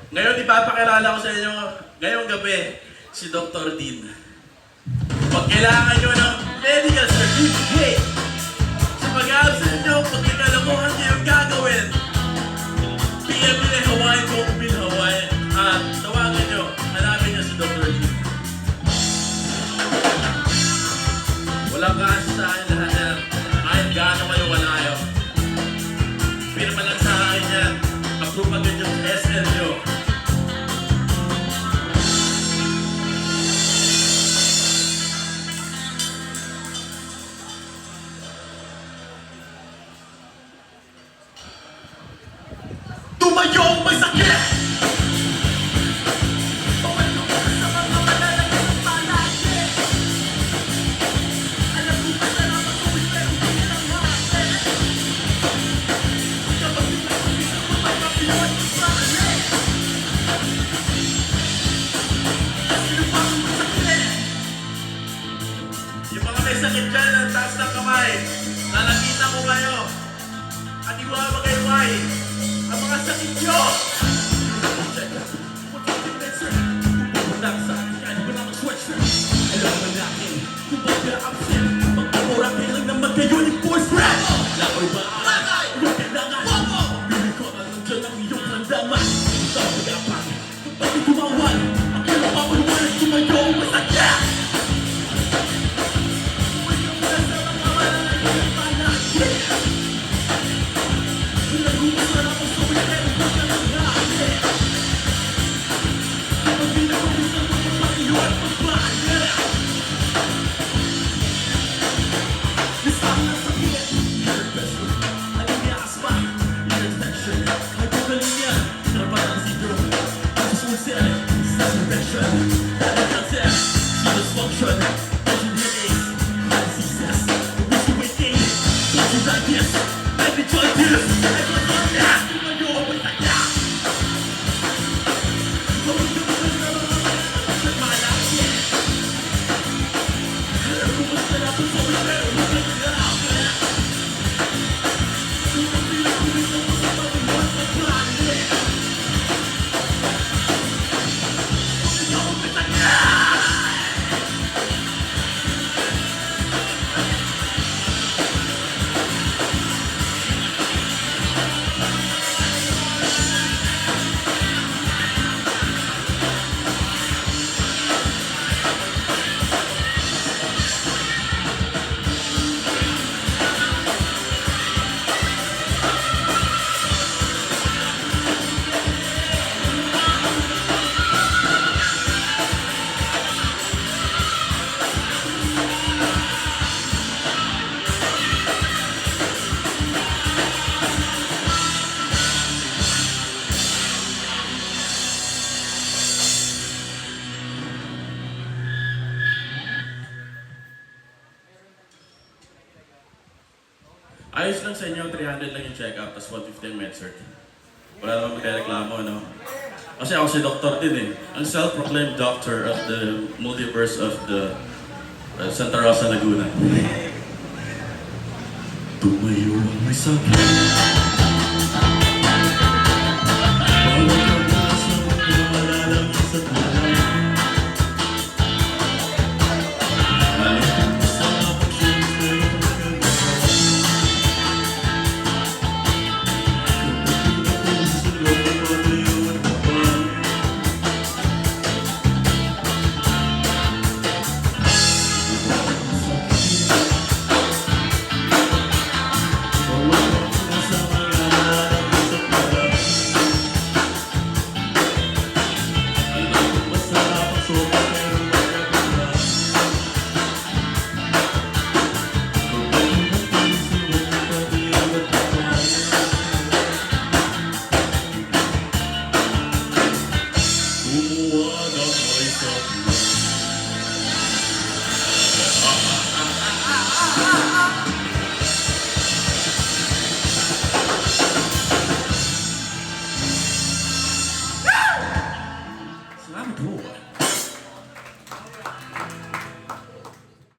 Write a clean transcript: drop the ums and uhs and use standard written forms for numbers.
Ngayon, ipapakilala ko sa inyo ngayong gabi si Dr. Dean. Pag kailangan nyo ng medical certificate sa pag-absent nyo, pag ikalamuhan nyo yung gagawin, PM nyo na Hawaii, Coke Hawaii, at tawagan nyo, hanapin nyo si Dr. Dean. Walang kaasa sa akin lahat yan. Kahit gaano kayo kalayo. Pirma lang sa akin yan. Approve agad yung SL nyo. Tumayong may sakit! Tumayong ka sa mga malalaking palagi. Alam ko ba sana matuloy pero hindi lang hati. Kapag pinag-umpisa ko may mapinuan ko sa akin. Sino pa ang may sakit? Yung mga may sakit dyan ang taas ng kamay. Nalakita ko kayo. At iwawagayway ang mga sakit nyo! Alam na natin kung ba't na-absent. Magpamorakin lang naman kayo ni Force Rap! Lakoy ba? Huwag kailangan! Pili ko na lang dyan ang iyong landaman. Ito ang magapan. Kung bakit tumawan, ang kailang mapaliwanag tumayo ang masakit! Tumayo na sa mga malalagay panakit. Ayos lang sa inyo, 300 lang yung check-up, tapos 150 ang med-cert. Wala naman magreklamo, no? Kasi ako si Dr. Dean eh. Ang self-proclaimed doctor of the multiverse of the Santa Rosa, Laguna. Tumayo ang may sakit.